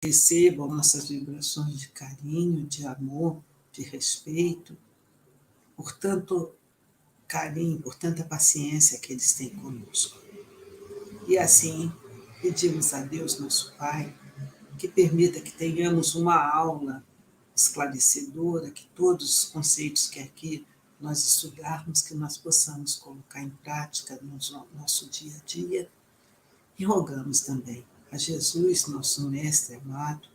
recebam nossas vibrações de carinho, de amor, de respeito, por tanto carinho, por tanta paciência que eles têm conosco. E assim, pedimos a Deus, nosso Pai, que permita que tenhamos uma aula esclarecedora, que todos os conceitos que aqui nós estudarmos, que nós possamos colocar em prática no nosso dia a dia. E rogamos também a Jesus, nosso Mestre amado,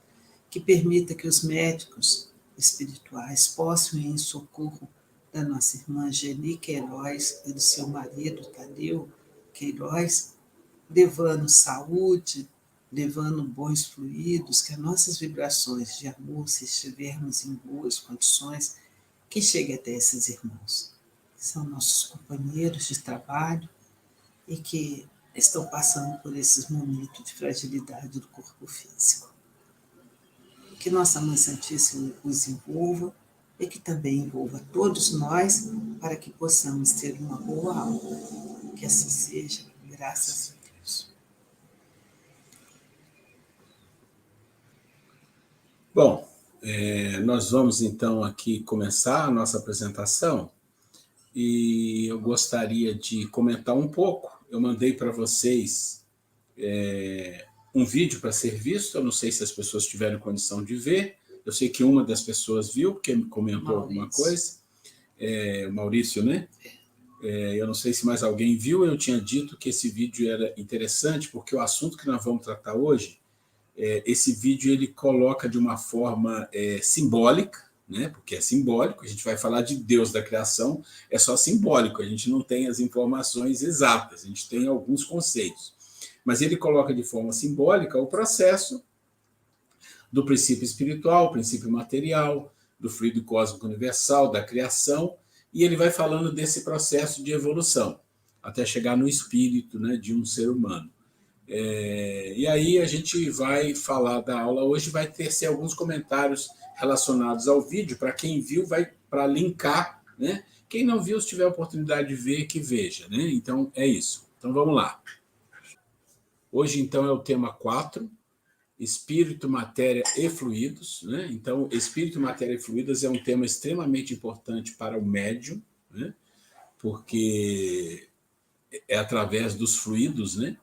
que permita que os médicos espirituais possam ir em socorro da nossa irmã Geni Queiroz e do seu marido Tadeu Queiroz, levando saúde, levando bons fluidos, que as nossas vibrações de amor, se estivermos em boas condições, que chegue até esses irmãos, que são nossos companheiros de trabalho e que estão passando por esses momentos de fragilidade do corpo físico. Que Nossa Mãe Santíssima os envolva e que também envolva todos nós para que possamos ter uma boa aula. Que assim seja, graças a Deus. Bom, nós vamos então aqui começar a nossa apresentação e eu gostaria de comentar um pouco. Eu mandei para vocês um vídeo para ser visto, eu não sei se as pessoas tiveram condição de ver, eu sei que uma das pessoas viu, porque comentou alguma coisa, o Maurício, né? Eu não sei se mais alguém viu, eu tinha dito que esse vídeo era interessante, porque o assunto que nós vamos tratar hoje, esse vídeo ele coloca de uma forma simbólica, né? Porque é simbólico, a gente vai falar de Deus da criação, é só simbólico, a gente não tem as informações exatas, a gente tem alguns conceitos. Mas ele coloca de forma simbólica o processo do princípio espiritual, princípio material, do fluido cósmico universal, da criação, e ele vai falando desse processo de evolução, até chegar no espírito, né, de um ser humano. E aí a gente vai falar da aula hoje, vai ter alguns comentários relacionados ao vídeo, para quem viu, vai para linkar, né? Quem não viu, se tiver a oportunidade de ver, que veja, né? Então é isso. Então vamos lá. Hoje, então, é o tema 4, Espírito, Matéria e Fluidos, né? Então, Espírito, Matéria e Fluidos é um tema extremamente importante para o médium, né? Porque é através dos fluidos, né?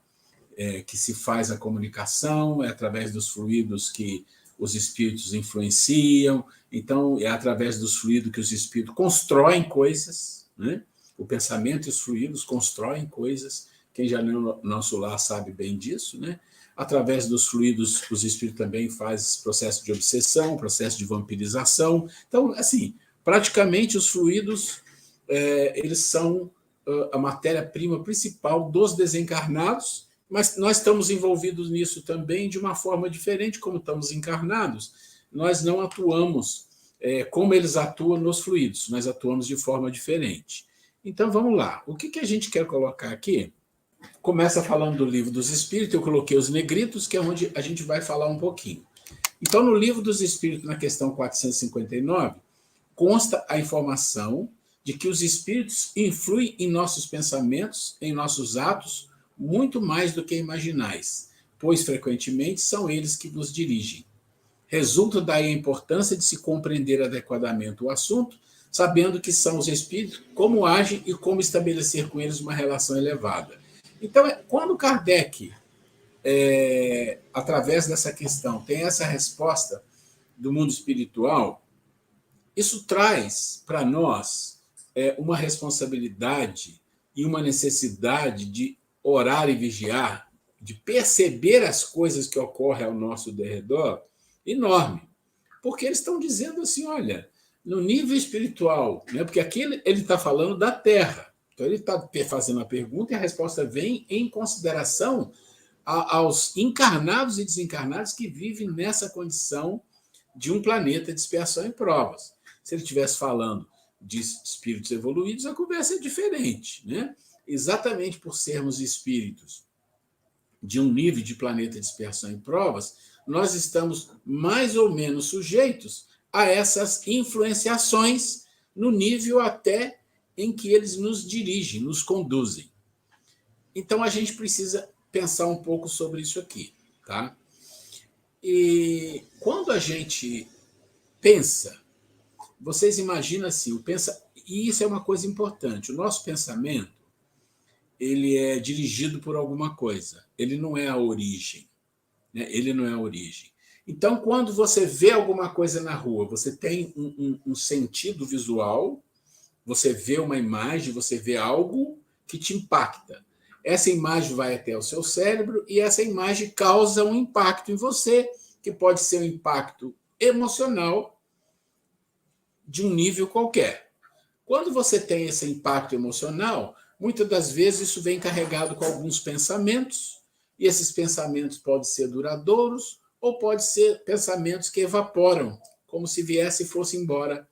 Que se faz a comunicação, é através dos fluidos que os espíritos influenciam, então é através dos fluidos que os espíritos constroem coisas, né? O pensamento e os fluidos constroem coisas, quem já leu no Nosso Lar sabe bem disso, né? Através dos fluidos, os espíritos também fazem processo de obsessão, processo de vampirização. Então, assim, praticamente os fluidos, eles são a matéria-prima principal dos desencarnados, mas nós estamos envolvidos nisso também de uma forma diferente, como estamos encarnados. Nós não atuamos como eles atuam nos fluidos, nós atuamos de forma diferente. Então, vamos lá. O que a gente quer colocar aqui? Começa falando do Livro dos Espíritos, eu coloquei os negritos, que é onde a gente vai falar um pouquinho. Então, no Livro dos Espíritos, na questão 459, consta a informação de que os espíritos influem em nossos pensamentos, em nossos atos, muito mais do que imaginais, pois frequentemente são eles que nos dirigem. Resulta daí a importância de se compreender adequadamente o assunto, sabendo que são os espíritos, como agem e como estabelecer com eles uma relação elevada. Então, quando Kardec, através dessa questão, tem essa resposta do mundo espiritual, isso traz para nós uma responsabilidade e uma necessidade de orar e vigiar, de perceber as coisas que ocorrem ao nosso derredor, enorme. Porque eles estão dizendo assim, olha, no nível espiritual, né, porque aqui ele está falando da Terra, então ele está fazendo a pergunta e a resposta vem em consideração aos encarnados e desencarnados que vivem nessa condição de um planeta de expiação e provas. Se ele estivesse falando de espíritos evoluídos, a conversa é diferente, né? Exatamente por sermos espíritos de um nível de planeta de expiação e provas, nós estamos mais ou menos sujeitos a essas influenciações no nível até em que eles nos dirigem, nos conduzem. Então, a gente precisa pensar um pouco sobre isso aqui, tá? E quando a gente pensa, vocês imaginam assim, e isso é uma coisa importante, o nosso pensamento, ele é dirigido por alguma coisa, ele não é a origem, né? Ele não é a origem. Então, quando você vê alguma coisa na rua, você tem um sentido visual, você vê uma imagem, você vê algo que te impacta. Essa imagem vai até o seu cérebro e essa imagem causa um impacto em você, que pode ser um impacto emocional de um nível qualquer. Quando você tem esse impacto emocional, muitas das vezes isso vem carregado com alguns pensamentos, e esses pensamentos podem ser duradouros ou podem ser pensamentos que evaporam, como se viesse e fosse embora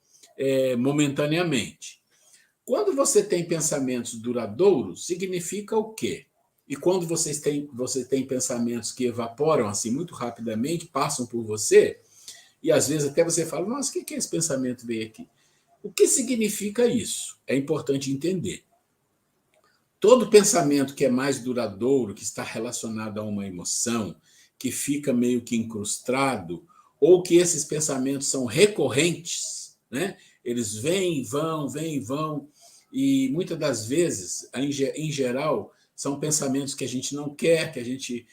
momentaneamente. Quando você tem pensamentos duradouros, significa o quê? E quando você tem pensamentos que evaporam assim muito rapidamente, passam por você, e às vezes até você fala, nossa, o que é esse pensamento veio aqui? O que significa isso? É importante entender. Todo pensamento que é mais duradouro, que está relacionado a uma emoção, que fica meio que incrustado, ou que esses pensamentos são recorrentes, né? Eles vêm e vão, e muitas das vezes, em geral, são pensamentos que a gente não quer, que a gente,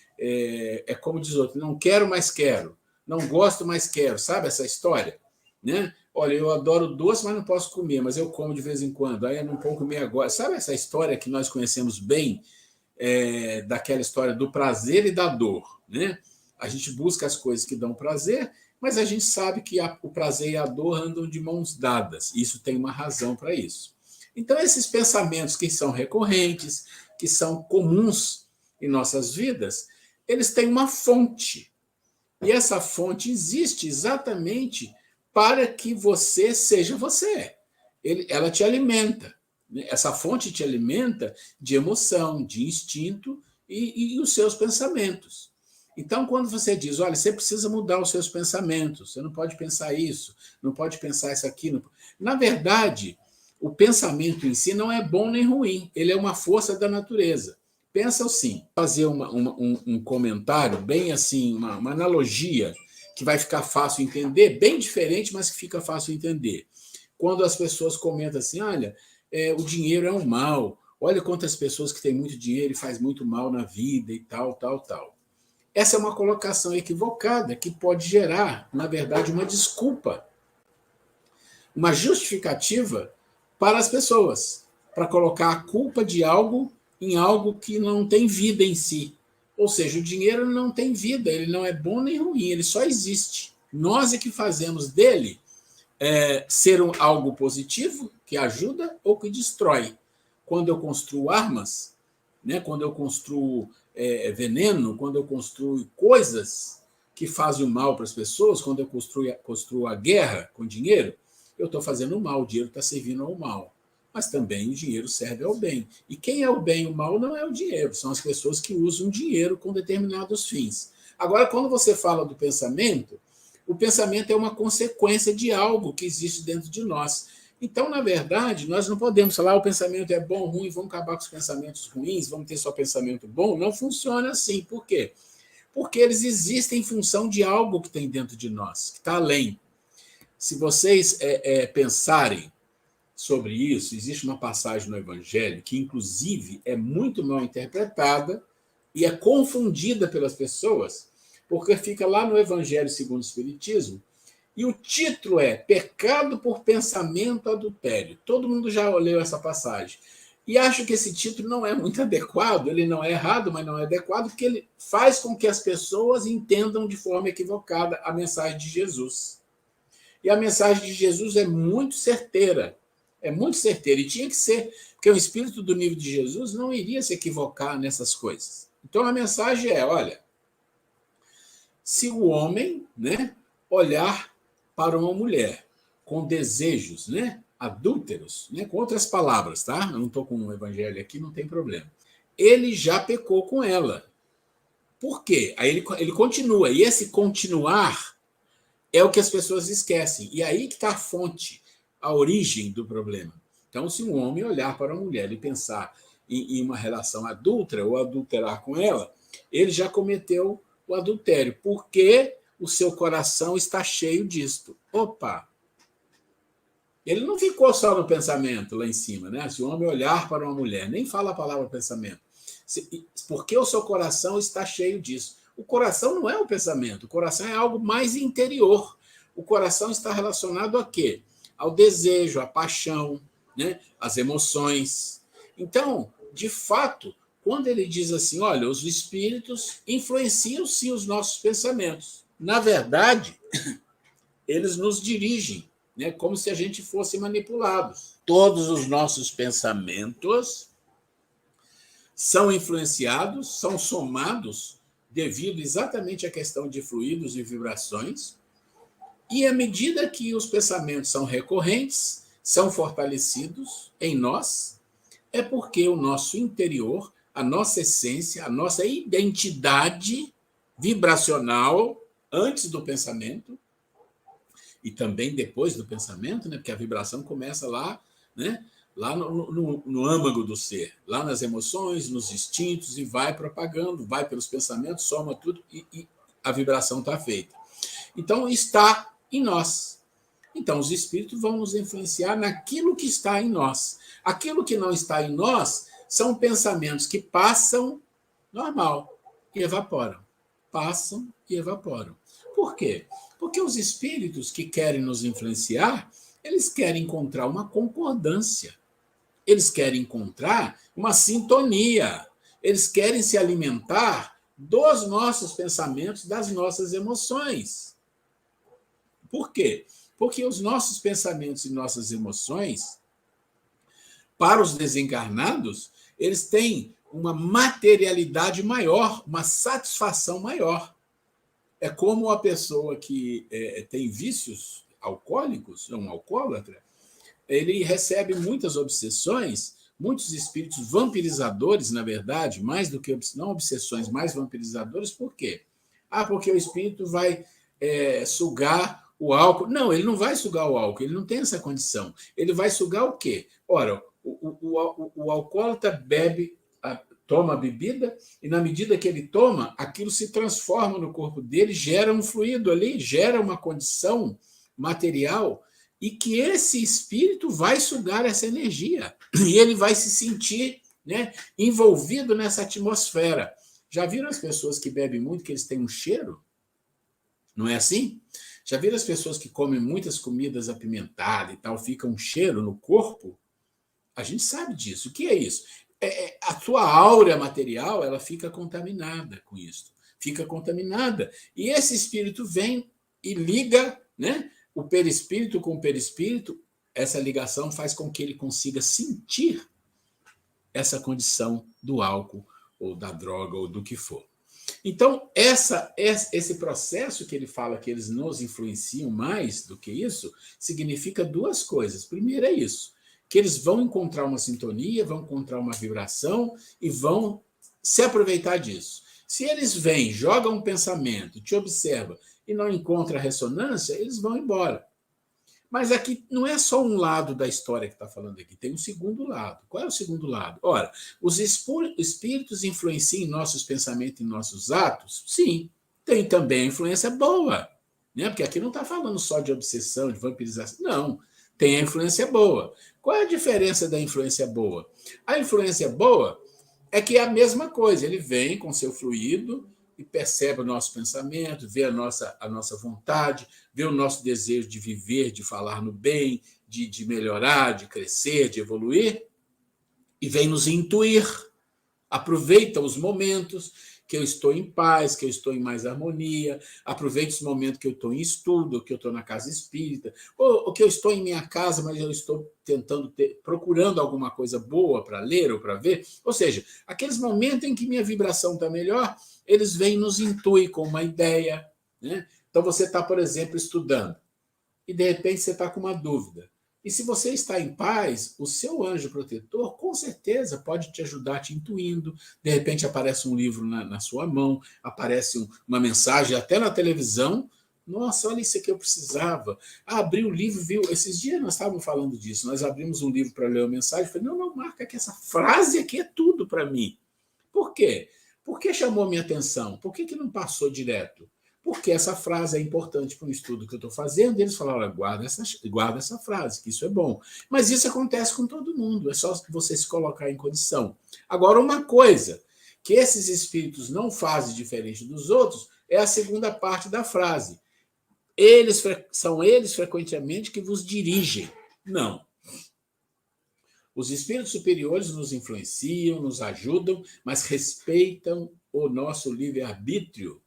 como diz outro, não quero, mas quero, não gosto, mas quero, sabe essa história? Né? Olha, eu adoro doce, mas não posso comer, mas eu como de vez em quando. Aí eu não vou comer agora. Sabe essa história que nós conhecemos bem, daquela história do prazer e da dor, né? A gente busca as coisas que dão prazer, mas a gente sabe que o prazer e a dor andam de mãos dadas. Isso tem uma razão para isso. Então, esses pensamentos que são recorrentes, que são comuns em nossas vidas, eles têm uma fonte. E essa fonte existe exatamente para que você seja você. Ela te alimenta. Essa fonte te alimenta de emoção, de instinto e os seus pensamentos. Então, quando você diz, olha, você precisa mudar os seus pensamentos, você não pode pensar isso, não pode pensar isso aqui. Não... Na verdade, o pensamento em si não é bom nem ruim, ele é uma força da natureza. Pensa assim, fazer um comentário bem assim, uma analogia que vai ficar fácil entender, bem diferente, mas que fica fácil entender. Quando as pessoas comentam assim, olha, o dinheiro é um mal, olha quantas pessoas que têm muito dinheiro e faz muito mal na vida e tal, tal, tal. Essa é uma colocação equivocada que pode gerar, na verdade, uma desculpa, uma justificativa para as pessoas, para colocar a culpa de algo em algo que não tem vida em si. Ou seja, o dinheiro não tem vida, ele não é bom nem ruim, ele só existe. Nós é que fazemos dele ser algo positivo, que ajuda ou que destrói. Quando eu construo armas, né, quando eu construo veneno, quando eu construo coisas que fazem o mal para as pessoas, quando eu construo a guerra com dinheiro, eu estou fazendo o mal, o dinheiro está servindo ao mal. Mas também o dinheiro serve ao bem. E quem é o bem e o mal não é o dinheiro, são as pessoas que usam dinheiro com determinados fins. Agora, quando você fala do pensamento, o pensamento é uma consequência de algo que existe dentro de nós. Então, na verdade, nós não podemos falar o pensamento é bom ou ruim, vamos acabar com os pensamentos ruins, vamos ter só pensamento bom. Não funciona assim. Por quê? Porque eles existem em função de algo que tem dentro de nós, que está além. Se vocês pensarem sobre isso, existe uma passagem no Evangelho que, inclusive, é muito mal interpretada e é confundida pelas pessoas, porque fica lá no Evangelho segundo o Espiritismo, e o título é Pecado por Pensamento Adultério. Todo mundo já leu essa passagem. E acho que esse título não é muito adequado, ele não é errado, mas não é adequado, porque ele faz com que as pessoas entendam de forma equivocada a mensagem de Jesus. E a mensagem de Jesus é muito certeira. É muito certeira. E tinha que ser, porque o espírito do nível de Jesus não iria se equivocar nessas coisas. Então a mensagem é, olha, se o homem, né, olhar para uma mulher com desejos, né, adúlteros, né, com outras palavras, tá? Eu não estou com o evangelho aqui, não tem problema. Ele já pecou com ela. Por quê? Aí ele continua. E esse continuar é o que as pessoas esquecem. E aí que está a fonte, a origem do problema. Então, se um homem olhar para uma mulher e pensar em uma relação adúltera ou adulterar com ela, ele já cometeu o adultério. Por quê? o seu coração está cheio disto. Opa! Ele não ficou só no pensamento lá em cima, né? Se o homem olhar para uma mulher, nem fala a palavra pensamento. Porque o seu coração está cheio disso. O coração não é o pensamento, o coração é algo mais interior. O coração está relacionado a quê? Ao desejo, à paixão, né? Às emoções. Então, de fato, quando ele diz assim, olha, os espíritos influenciam sim os nossos pensamentos. Na verdade, eles nos dirigem, né? Como se a gente fosse manipulados. Todos os nossos pensamentos são influenciados, são somados devido exatamente à questão de fluidos e vibrações. E à medida que os pensamentos são recorrentes, são fortalecidos em nós, é porque o nosso interior, a nossa essência, a nossa identidade vibracional, antes do pensamento, e também depois do pensamento, né? Porque a vibração começa lá, né? Lá no âmago do ser, lá nas emoções, nos instintos, e vai propagando, vai pelos pensamentos, soma tudo, e a vibração está feita. Então, está em nós. Então, os espíritos vão nos influenciar naquilo que está em nós. Aquilo que não está em nós são pensamentos que passam normal e evaporam. Passam e evaporam. Por quê? Porque os espíritos que querem nos influenciar, eles querem encontrar uma concordância. Eles querem encontrar uma sintonia. Eles querem se alimentar dos nossos pensamentos, das nossas emoções. Por quê? Porque os nossos pensamentos e nossas emoções, para os desencarnados, eles têm uma materialidade maior, uma satisfação maior. É como a pessoa que tem vícios alcoólicos, um alcoólatra, ele recebe muitas obsessões, muitos espíritos vampirizadores, na verdade, mais do que não obsessões, mais vampirizadores. Por quê? Porque o espírito vai sugar o álcool. Não, ele não vai sugar o álcool, ele não tem essa condição. Ele vai sugar o quê? Ora, o alcoólatra bebe, toma a bebida, e na medida que ele toma, aquilo se transforma no corpo dele, gera um fluido ali, gera uma condição material, e que esse espírito vai sugar essa energia, e ele vai se sentir, né, envolvido nessa atmosfera. Já viram as pessoas que bebem muito, que eles têm um cheiro? Não é assim? Já viram as pessoas que comem muitas comidas apimentadas e tal, fica um cheiro no corpo? A gente sabe disso. O que é isso? A sua áurea material, ela fica contaminada com isso. Fica contaminada. E esse espírito vem e liga, né, o perispírito com o perispírito. Essa ligação faz com que ele consiga sentir essa condição do álcool, ou da droga, ou do que for. Então, esse processo que ele fala que eles nos influenciam mais do que isso, significa duas coisas. Primeiro é isso, que eles vão encontrar uma sintonia, vão encontrar uma vibração e vão se aproveitar disso. Se eles vêm, jogam um pensamento, te observam e não encontram ressonância, eles vão embora. Mas aqui não é só um lado da história que está falando aqui, tem um segundo lado. Qual é o segundo lado? Ora, os espíritos influenciam em nossos pensamentos e em nossos atos? Sim, tem também a influência boa, né? Porque aqui não está falando só de obsessão, de vampirização, não. Tem a influência boa. Qual é a diferença da influência boa? A influência boa é que é a mesma coisa, ele vem com seu fluido e percebe o nosso pensamento, vê a nossa vontade, vê o nosso desejo de viver, de falar no bem, de melhorar, de crescer, de evoluir, e vem nos intuir. Aproveita os momentos que eu estou em paz, que eu estou em mais harmonia, aproveita os momentos que eu estou em estudo, que eu estou na casa espírita, ou que eu estou em minha casa, mas eu estou procurando alguma coisa boa para ler ou para ver. Ou seja, aqueles momentos em que minha vibração está melhor, eles vêm nos intuir com uma ideia, né? Então você está, por exemplo, estudando, e de repente você está com uma dúvida. E se você está em paz, o seu anjo protetor, com certeza, pode te ajudar te intuindo. De repente aparece um livro na sua mão, aparece uma mensagem até na televisão. Nossa, olha isso que eu precisava. Abri o livro, viu? Esses dias nós estávamos falando disso. Nós abrimos um livro para ler uma mensagem. Falei, não, marca que essa frase aqui é tudo para mim. Por quê? Por que chamou minha atenção? Por que não passou direto? porque essa frase é importante para o estudo que eu estou fazendo, e eles falaram, olha, guarda essa frase, que isso é bom. Mas isso acontece com todo mundo, é só você se colocar em condição. Agora, uma coisa que esses espíritos não fazem diferente dos outros é a segunda parte da frase. São eles frequentemente que vos dirigem. Não. Os espíritos superiores nos influenciam, nos ajudam, mas respeitam o nosso livre-arbítrio,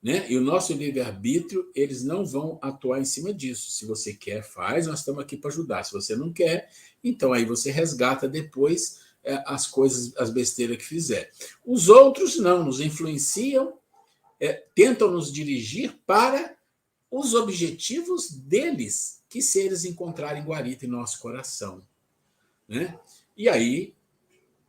né? E o nosso livre-arbítrio, eles não vão atuar em cima disso. Se você quer, faz, nós estamos aqui para ajudar. Se você não quer, então aí você resgata depois as coisas, as besteiras que fizer. Os outros não, nos influenciam, tentam nos dirigir para os objetivos deles, que se eles encontrarem guarita em nosso coração. Né? E aí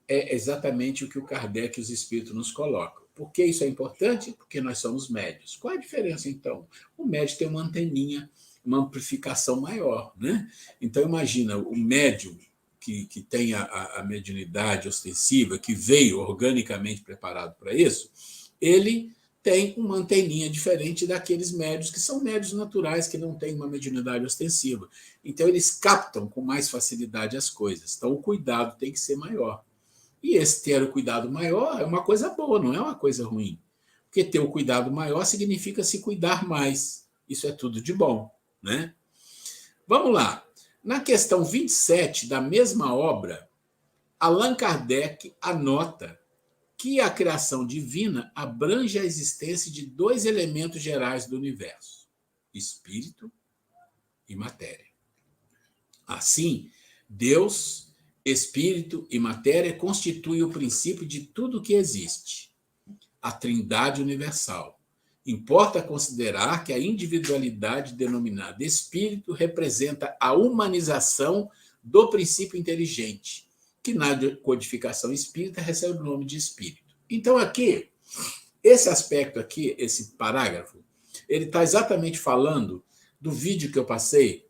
é exatamente o que o Kardec e os espíritos nos colocam. Por que isso é importante? Porque nós somos médios. Qual a diferença, então? O médio tem uma anteninha, uma amplificação maior. Né? Então, imagina, o médium que tem a mediunidade ostensiva, que veio organicamente preparado para isso, ele tem uma anteninha diferente daqueles médios que são médios naturais, que não têm uma mediunidade ostensiva. Então, eles captam com mais facilidade as coisas. Então, o cuidado tem que ser maior. E esse ter o cuidado maior é uma coisa boa, não é uma coisa ruim. Porque ter o cuidado maior significa se cuidar mais. Isso é tudo de bom. Né? Vamos lá. Na questão 27 da mesma obra, Allan Kardec anota que a criação divina abrange a existência de dois elementos gerais do universo, espírito e matéria. Assim, Deus, espírito e matéria constituem o princípio de tudo que existe, a trindade universal. Importa considerar que a individualidade denominada espírito representa a humanização do princípio inteligente, que na codificação espírita recebe o nome de espírito. Então, aqui, esse aspecto aqui, esse parágrafo, ele está exatamente falando do vídeo que eu passei,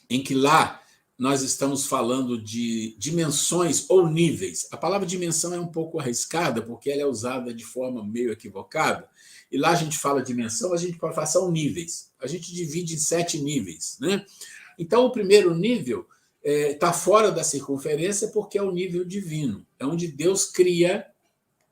em que lá nós estamos falando de dimensões ou níveis. A palavra dimensão é um pouco arriscada, porque ela é usada de forma meio equivocada, e lá a gente fala dimensão, a gente pode falar são níveis. A gente divide em 7 níveis. Né? Então, o primeiro nível está fora da circunferência porque é o nível divino. É onde Deus cria,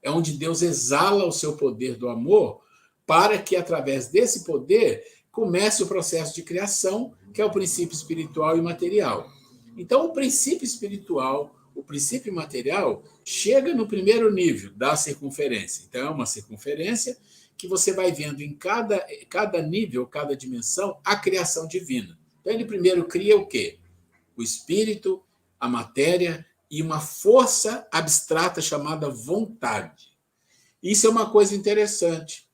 é onde Deus exala o seu poder do amor para que, através desse poder, comece o processo de criação, que é o princípio espiritual e material. Então, o princípio espiritual, o princípio material, chega no primeiro nível da circunferência. Então, é uma circunferência que você vai vendo em cada nível, cada dimensão, a criação divina. Então, ele primeiro cria o quê? O espírito, a matéria e uma força abstrata chamada vontade. Isso é uma coisa interessante.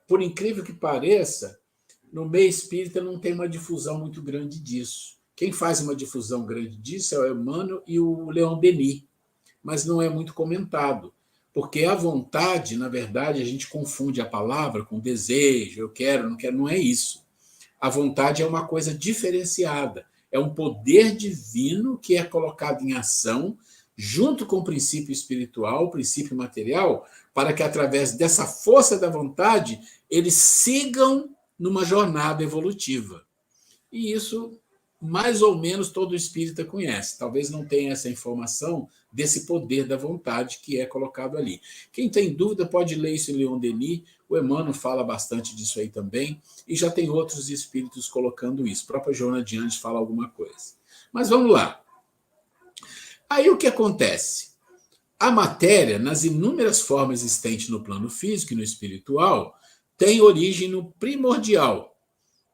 Por incrível que pareça, no meio espírita não tem uma difusão muito grande disso. Quem faz uma difusão grande disso é o Emmanuel e o Leon Denis, mas não é muito comentado, porque a vontade, na verdade, a gente confunde a palavra com desejo, eu quero, não quero, não é isso. A vontade é uma coisa diferenciada, é um poder divino que é colocado em ação junto com o princípio espiritual, o princípio material, para que, através dessa força da vontade, eles sigam numa jornada evolutiva. E isso, mais ou menos, todo espírita conhece. Talvez não tenha essa informação desse poder da vontade que é colocado ali. Quem tem dúvida pode ler isso em Leon Denis, o Emmanuel fala bastante disso aí também, e já tem outros espíritos colocando isso. A própria Joana de Anjos fala alguma coisa. Mas vamos lá. Aí o que acontece? A matéria, nas inúmeras formas existentes no plano físico e no espiritual, tem origem no primordial,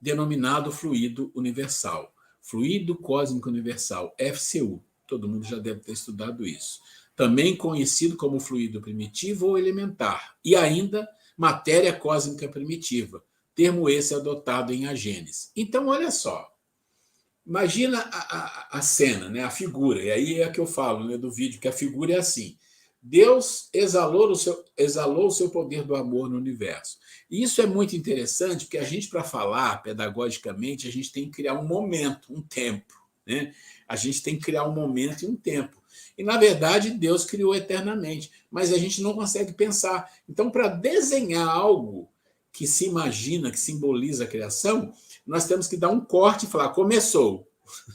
denominado fluido universal. Fluido cósmico universal, FCU. Todo mundo já deve ter estudado isso. Também conhecido como fluido primitivo ou elementar. E ainda matéria cósmica primitiva. Termo esse adotado em A Gênese. Então, olha só. Imagina a cena, né? A figura. E aí é a que eu falo, né, do vídeo, que a figura é assim. Deus exalou o seu poder do amor no universo. E isso é muito interessante, porque a gente, para falar pedagogicamente, a gente tem que criar um momento, um tempo. Né? A gente tem que criar um momento e um tempo. E, na verdade, Deus criou eternamente, mas a gente não consegue pensar. Então, para desenhar algo que se imagina, que simboliza a criação, nós temos que dar um corte e falar, começou.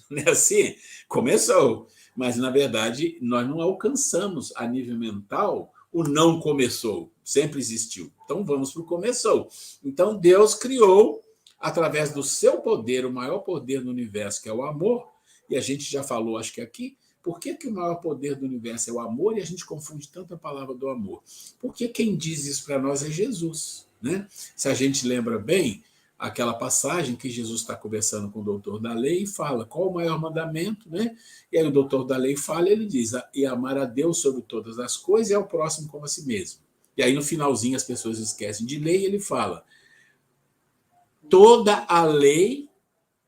Não é assim? Começou. Mas, na verdade, nós não alcançamos a nível mental o não começou. Sempre existiu. Então, vamos para o começou. Então, Deus criou, através do seu poder, o maior poder do universo, que é o amor, e a gente já falou, acho que aqui, por que o maior poder do universo é o amor e a gente confunde tanto a palavra do amor? Porque quem diz isso para nós é Jesus. Né? Se a gente lembra bem, aquela passagem que Jesus está conversando com o doutor da lei e fala qual o maior mandamento, né? E aí o doutor da lei fala, ele diz, e amar a Deus sobre todas as coisas e ao próximo como a si mesmo. E aí no finalzinho as pessoas esquecem de ler e ele fala, toda a lei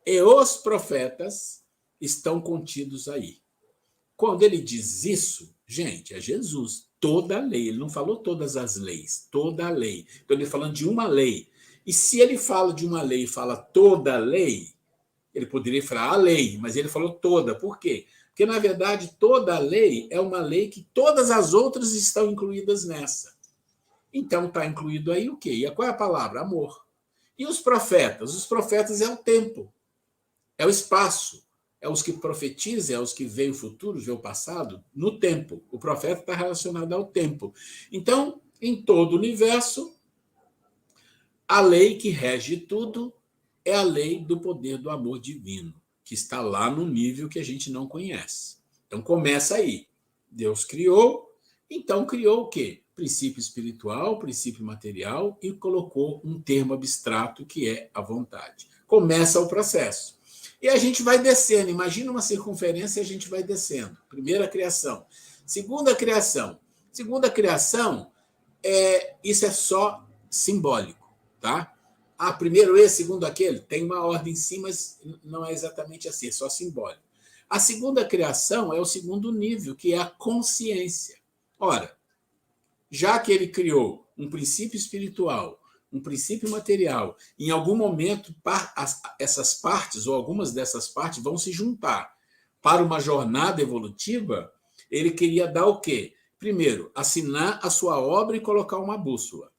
e os profetas estão contidos aí. Quando ele diz isso, gente, é Jesus, toda a lei, ele não falou todas as leis, toda a lei. Então ele falando de uma lei. E se ele fala de uma lei e fala toda a lei, ele poderia falar a lei, mas ele falou toda. Por quê? Porque, na verdade, toda a lei é uma lei que todas as outras estão incluídas nessa. Então, está incluído aí o quê? E qual é a palavra? Amor. E os profetas? Os profetas é o tempo, é o espaço, é os que profetizam, é os que veem o futuro, veem o passado, no tempo. O profeta está relacionado ao tempo. Então, em todo o universo, a lei que rege tudo é a lei do poder do amor divino, que está lá no nível que a gente não conhece. Então, começa aí. Deus criou, então criou o quê? Princípio espiritual, princípio material e colocou um termo abstrato que é a vontade. Começa o processo. E a gente vai descendo. Imagina uma circunferência e a gente vai descendo. Primeira criação. Segunda criação. Segunda criação, isso é só simbólico. Tá? Primeiro esse, segundo aquele, tem uma ordem sim, mas não é exatamente assim, é só simbólico. A segunda criação é o segundo nível, que é a consciência. Ora, já que ele criou um princípio espiritual, um princípio material, em algum momento essas partes, ou algumas dessas partes, vão se juntar para uma jornada evolutiva, ele queria dar o quê? Primeiro, assinar a sua obra e colocar uma bússola.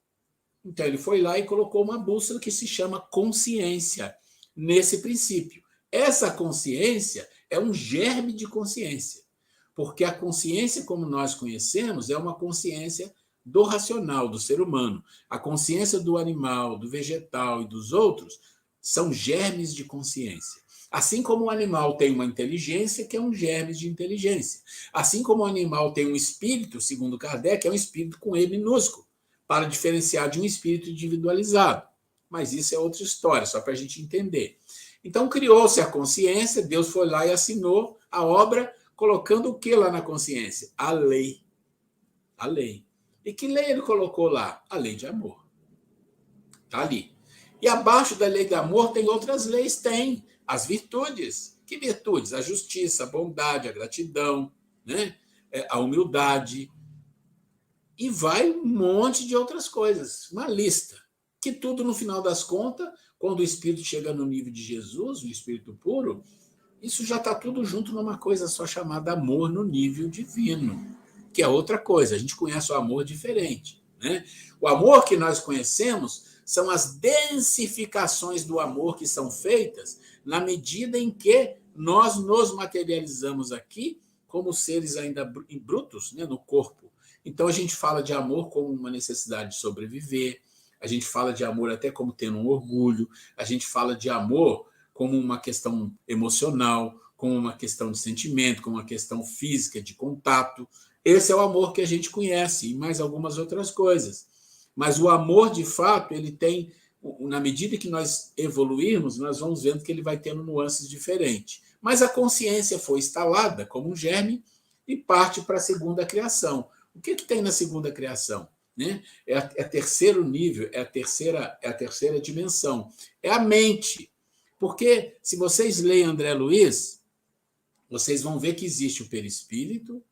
Então, ele foi lá e colocou uma bússola que se chama consciência, nesse princípio. Essa consciência é um germe de consciência, porque a consciência, como nós conhecemos, é uma consciência do racional, do ser humano. A consciência do animal, do vegetal e dos outros são germes de consciência. Assim como o animal tem uma inteligência, que é um germe de inteligência. Assim como o animal tem um espírito, segundo Kardec, é um espírito com E minúsculo, para diferenciar de um espírito individualizado. Mas isso é outra história, só para a gente entender. Então, criou-se a consciência, Deus foi lá e assinou a obra, colocando o que lá na consciência? A lei. A lei. E que lei ele colocou lá? A lei de amor. Está ali. E abaixo da lei de amor tem outras leis, tem as virtudes. Que virtudes? A justiça, a bondade, a gratidão, né? A humildade. E vai um monte de outras coisas, uma lista, que tudo, no final das contas, quando o Espírito chega no nível de Jesus, o Espírito puro, isso já está tudo junto numa coisa só chamada amor no nível divino, que é outra coisa, a gente conhece o amor diferente. Né? O amor que nós conhecemos são as densificações do amor que são feitas na medida em que nós nos materializamos aqui como seres ainda brutos, né, no corpo. Então, a gente fala de amor como uma necessidade de sobreviver, a gente fala de amor até como tendo um orgulho, a gente fala de amor como uma questão emocional, como uma questão de sentimento, como uma questão física, de contato. Esse é o amor que a gente conhece, e mais algumas outras coisas. Mas o amor, de fato, ele tem, na medida que nós evoluirmos, nós vamos vendo que ele vai tendo nuances diferentes. Mas a consciência foi instalada como um germe e parte para a segunda criação. O que tem na segunda criação? Né? É terceiro nível, é a terceira dimensão. É a mente. Porque, se vocês leem André Luiz, vocês vão ver que existe o perispírito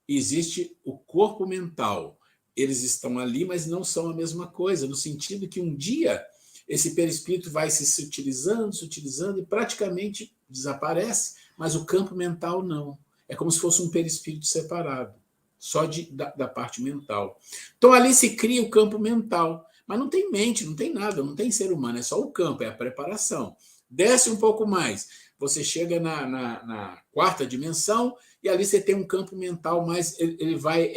e existe o corpo mental. Eles estão ali, mas não são a mesma coisa, no sentido que um dia esse perispírito vai se sutilizando e praticamente desaparece, mas o campo mental não. É como se fosse um perispírito separado, só da parte mental. Então, ali se cria o campo mental, Mas não tem mente, não tem nada, não tem ser humano, é só o campo, é a preparação. Desce um pouco mais, você chega na quarta dimensão e ali você tem um campo mental mais, ele vai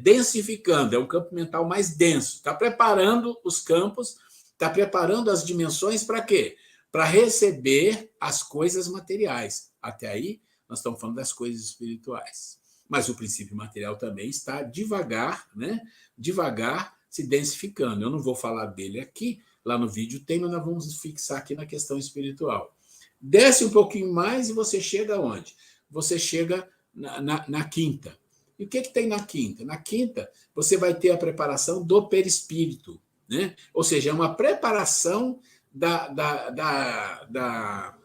densificando, é um campo mental mais denso. Está preparando os campos, está preparando as dimensões para quê? Para receber as coisas materiais. Até aí, nós estamos falando das coisas espirituais. Mas o princípio material também está devagar, né? Devagar se densificando. Eu não vou falar dele aqui, lá no vídeo tem, mas nós vamos fixar aqui na questão espiritual. Desce um pouquinho mais e você chega aonde? Você chega na quinta. E o que tem na quinta? Na quinta, você vai ter a preparação do perispírito, né? Ou seja, é uma preparação da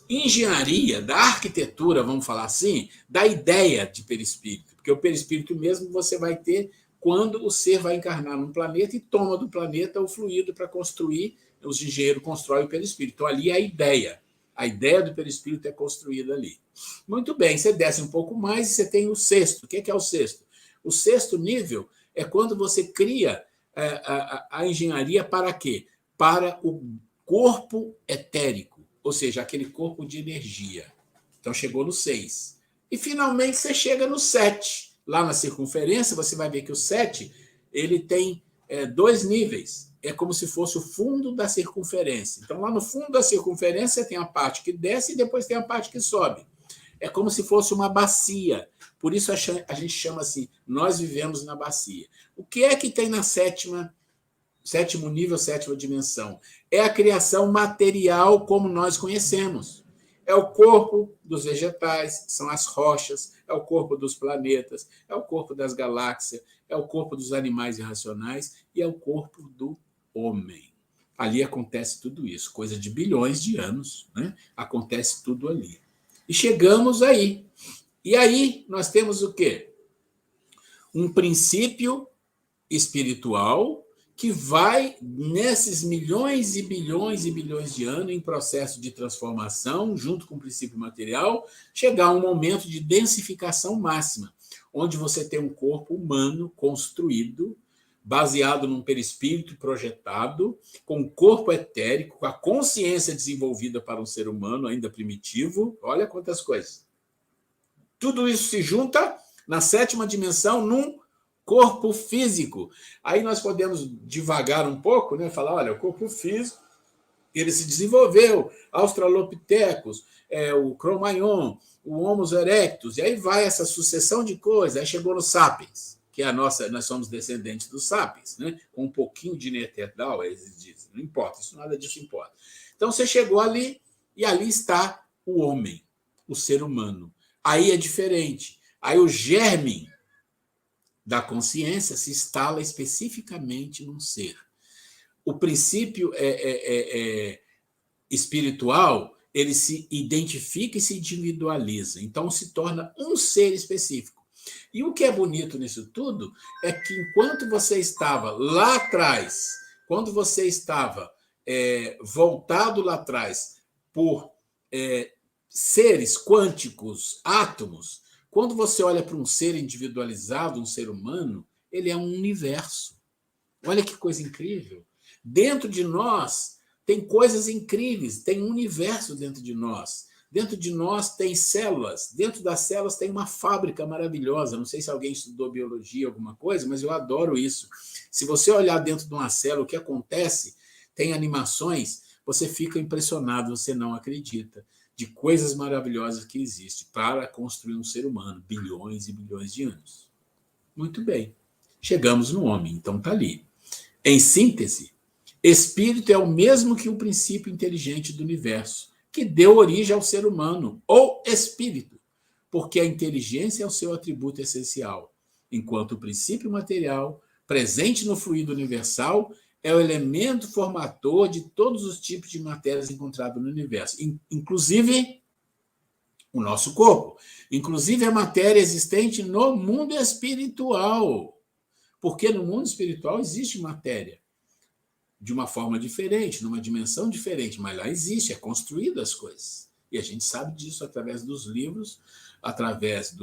engenharia, da arquitetura, vamos falar assim, da ideia de perispírito. Porque o perispírito mesmo você vai ter quando o ser vai encarnar num planeta e toma do planeta o fluido para construir, os engenheiros constroem o perispírito. Então, ali é a ideia. A ideia do perispírito é construída ali. Muito bem, você desce um pouco mais e você tem o sexto. O que é o sexto? O sexto nível é quando você cria a engenharia para quê? Para o corpo etérico, ou seja, aquele corpo de energia. Então, chegou no 6. E, finalmente, você chega no 7. Lá na circunferência, você vai ver que o 7 ele tem 2 níveis. É como se fosse o fundo da circunferência. Então, lá no fundo da circunferência, tem a parte que desce e depois tem a parte que sobe. É como se fosse uma bacia. Por isso, a gente chama assim, nós vivemos na bacia. O que é que tem na sétimo nível, sétima dimensão? É a criação material como nós conhecemos. É o corpo dos vegetais, são as rochas, é o corpo dos planetas, é o corpo das galáxias, é o corpo dos animais irracionais e é o corpo do homem. Ali acontece tudo isso, coisa de bilhões de anos, né? Acontece tudo ali. E chegamos aí. E aí nós temos o quê? Um princípio espiritual que vai, nesses milhões e bilhões de anos, em processo de transformação, junto com o princípio material, chegar a um momento de densificação máxima, onde você tem um corpo humano construído, baseado num perispírito projetado, com um corpo etérico, com a consciência desenvolvida para um ser humano ainda primitivo. Olha quantas coisas. Tudo isso se junta na sétima dimensão, num corpo físico. Aí nós podemos divagar um pouco, né? Falar, olha, o corpo físico, ele se desenvolveu, Australopithecus, o Cro-Magnon, o Homo erectus, e aí vai essa sucessão de coisas, aí chegou no Sapiens, que é nós somos descendentes dos Sapiens, né? Com um pouquinho de Neandertal, eles dizem, não importa, nada disso importa. Então você chegou ali, e ali está o homem, o ser humano. Aí é diferente. Aí o germe da consciência se instala especificamente num ser. O princípio espiritual, ele se identifica e se individualiza, então se torna um ser específico. E o que é bonito nisso tudo é que enquanto você estava lá atrás, quando você estava voltado lá atrás por seres quânticos, átomos, quando você olha para um ser individualizado, um ser humano, ele é um universo. Olha que coisa incrível. Dentro de nós tem coisas incríveis, tem um universo dentro de nós. Dentro de nós tem células, dentro das células tem uma fábrica maravilhosa. Não sei se alguém estudou biologia, alguma coisa, mas eu adoro isso. Se você olhar dentro de uma célula, o que acontece, tem animações, você fica impressionado, você não acredita, de coisas maravilhosas que existem para construir um ser humano, bilhões e bilhões de anos. Muito bem. Chegamos no homem, então está ali. Em síntese, espírito é o mesmo que o princípio inteligente do universo, que deu origem ao ser humano, ou espírito, porque a inteligência é o seu atributo essencial, enquanto o princípio material, presente no fluido universal, é o elemento formador de todos os tipos de matérias encontradas no universo, inclusive o nosso corpo, inclusive a matéria existente no mundo espiritual, porque no mundo espiritual existe matéria, de uma forma diferente, numa dimensão diferente, mas lá existe, é construída as coisas. E a gente sabe disso através dos livros, através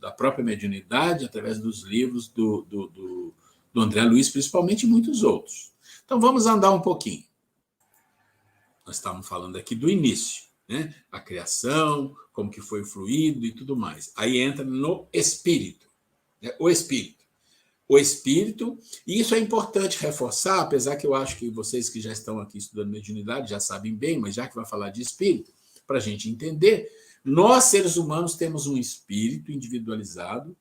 da própria mediunidade, através dos livros do André Luiz, principalmente, e muitos outros. Então, vamos andar um pouquinho. Nós estávamos falando aqui do início, né? A criação, como que foi o fluido e tudo mais. Aí entra no espírito, né? O espírito. O espírito, e isso é importante reforçar, apesar que eu acho que vocês que já estão aqui estudando mediunidade já sabem bem, mas já que vai falar de espírito, para a gente entender, nós, seres humanos, temos um espírito individualizado,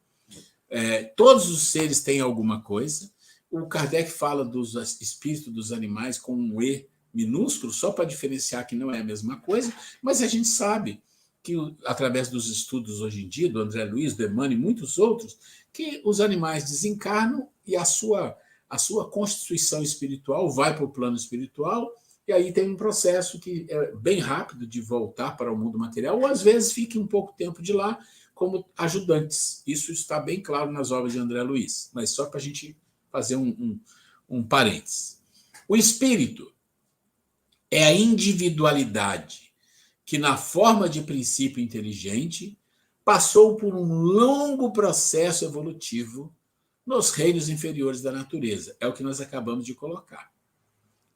todos os seres têm alguma coisa. O Kardec fala dos espíritos dos animais com um E minúsculo, só para diferenciar que não é a mesma coisa, mas a gente sabe que, através dos estudos hoje em dia, do André Luiz, do Emmanuel e muitos outros, que os animais desencarnam e a sua constituição espiritual vai para o plano espiritual, e aí tem um processo que é bem rápido de voltar para o mundo material, ou às vezes fique um pouco tempo de lá como ajudantes. Isso está bem claro nas obras de André Luiz, mas só para a gente fazer um parênteses. O espírito é a individualidade que, na forma de princípio inteligente, passou por um longo processo evolutivo nos reinos inferiores da natureza. É o que nós acabamos de colocar.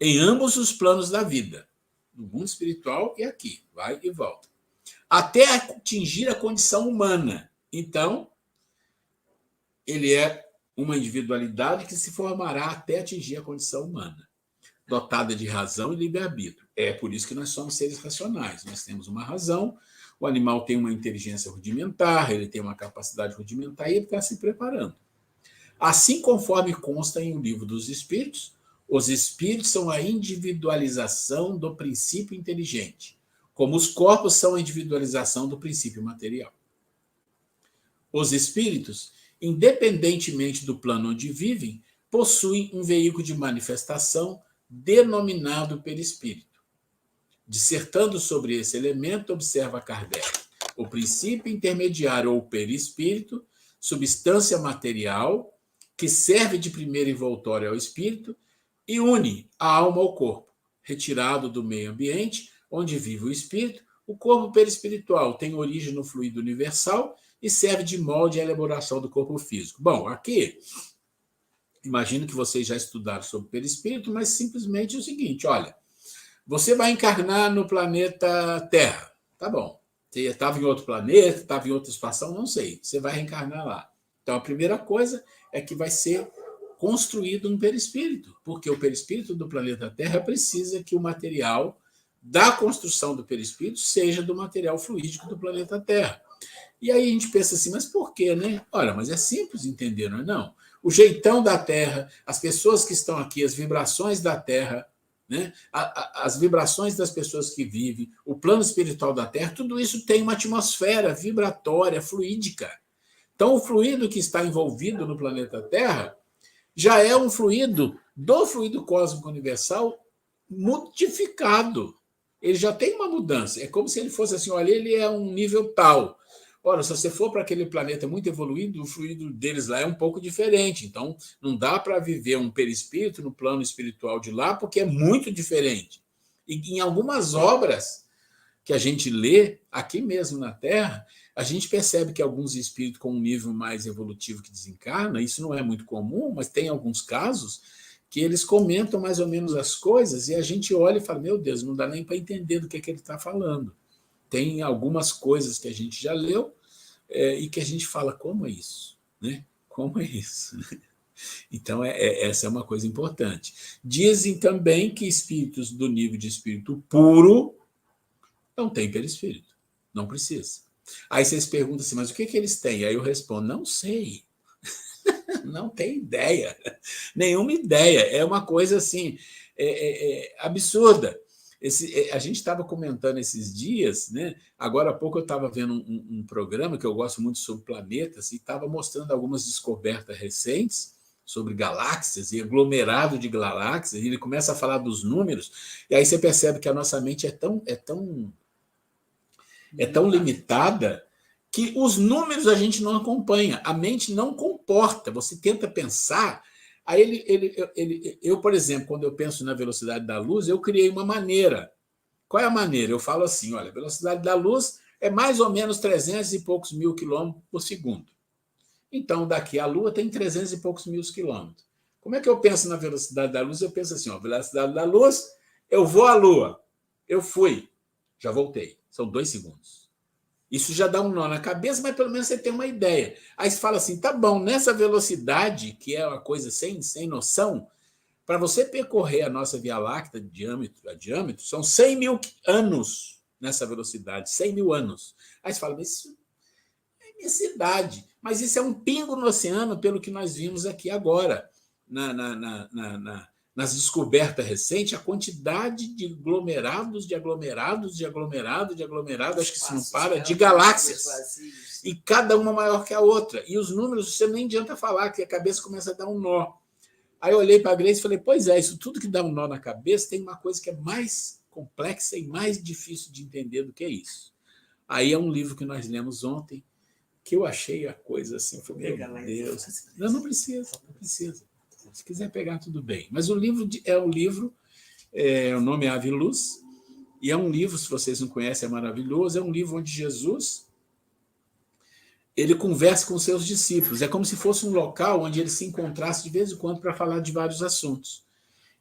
Em ambos os planos da vida, no mundo espiritual e aqui, vai e volta, até atingir a condição humana. Então, ele é uma individualidade que se formará até atingir a condição humana, dotada de razão e livre-arbítrio. É por isso que nós somos seres racionais. Nós temos uma razão, o animal tem uma inteligência rudimentar, ele tem uma capacidade rudimentar e ele está se preparando. Assim, conforme consta em O Livro dos Espíritos, os espíritos são a individualização do princípio inteligente, como os corpos são a individualização do princípio material. Os espíritos, independentemente do plano onde vivem, possuem um veículo de manifestação denominado perispírito. Dissertando sobre esse elemento, observa Kardec: o princípio intermediário ou perispírito, substância material, que serve de primeiro envoltório ao espírito e une a alma ao corpo. Retirado do meio ambiente, onde vive o espírito, o corpo perispiritual tem origem no fluido universal e serve de molde à elaboração do corpo físico. Bom, aqui, imagino que vocês já estudaram sobre perispírito, mas simplesmente é o seguinte, olha, você vai encarnar no planeta Terra, tá bom. Você estava em outro planeta, estava em outra situação, não sei. Você vai reencarnar lá. Então, a primeira coisa é que vai ser construído um perispírito, porque o perispírito do planeta Terra precisa que o material da construção do perispírito seja do material fluídico do planeta Terra. E aí a gente pensa assim, mas por quê, né? Olha, mas é simples entender, não é não? O jeitão da Terra, as pessoas que estão aqui, as vibrações da Terra, né? As vibrações das pessoas que vivem, o plano espiritual da Terra, tudo isso tem uma atmosfera vibratória, fluídica. Então, o fluido que está envolvido no planeta Terra já é um fluido do fluido cósmico universal modificado. Ele já tem uma mudança. É como se ele fosse assim, olha, ele é um nível tal. Ora, se você for para aquele planeta muito evoluído, o fluido deles lá é um pouco diferente. Então, não dá para viver um perispírito no plano espiritual de lá, porque é muito diferente. E em algumas obras que a gente lê aqui mesmo na Terra, a gente percebe que alguns espíritos com um nível mais evolutivo que desencarna, isso não é muito comum, mas tem alguns casos que eles comentam mais ou menos as coisas e a gente olha e fala, meu Deus, não dá nem para entender do que ele está falando. Tem algumas coisas que a gente já leu e que a gente fala, como é isso? Né? Como é isso? Então, essa é uma coisa importante. Dizem também que espíritos do nível de espírito puro não têm perispírito, não precisa. Aí vocês perguntam assim, mas o que eles têm? Aí eu respondo, não sei. Não tenho ideia. Nenhuma ideia. É uma coisa assim, absurda. A gente estava comentando esses dias, né? Agora há pouco eu estava vendo um programa que eu gosto muito sobre planetas e estava mostrando algumas descobertas recentes sobre galáxias e aglomerado de galáxias, e ele começa a falar dos números, e aí você percebe que a nossa mente é tão limitada que os números a gente não acompanha, a mente não comporta, você tenta pensar. Aí eu, por exemplo, quando eu penso na velocidade da luz, eu criei uma maneira. Qual é a maneira? Eu falo assim, olha, a velocidade da luz é mais ou menos 300 e poucos mil quilômetros por segundo. Então, daqui à Lua tem 300 e poucos mil quilômetros. Como é que eu penso na velocidade da luz? Eu penso assim, ó, velocidade da luz, eu vou à Lua. Eu fui, já voltei. São 2 segundos. Isso já dá um nó na cabeça, mas pelo menos você tem uma ideia. Aí você fala assim, tá bom, nessa velocidade, que é uma coisa sem noção, para você percorrer a nossa Via Láctea a diâmetro, são 100 mil anos nessa velocidade, 100 mil anos. Aí você fala, mas isso é imensidade. Mas isso é um pingo no oceano, pelo que nós vimos aqui agora, nas descobertas recentes, a quantidade de aglomerados, acho que isso não para, de galáxias. E cada uma maior que a outra. E os números, você nem adianta falar, que a cabeça começa a dar um nó. Aí eu olhei para a Grace e falei, pois é, isso tudo que dá um nó na cabeça tem uma coisa que é mais complexa e mais difícil de entender do que isso. Aí é um livro que nós lemos ontem, que eu achei a coisa assim, eu falei, meu Deus, não precisa. Se quiser pegar, tudo bem. Mas o livro o nome é Ave Luz, e é um livro, se vocês não conhecem, é maravilhoso, é um livro onde Jesus ele conversa com seus discípulos. É como se fosse um local onde ele se encontrasse de vez em quando para falar de vários assuntos.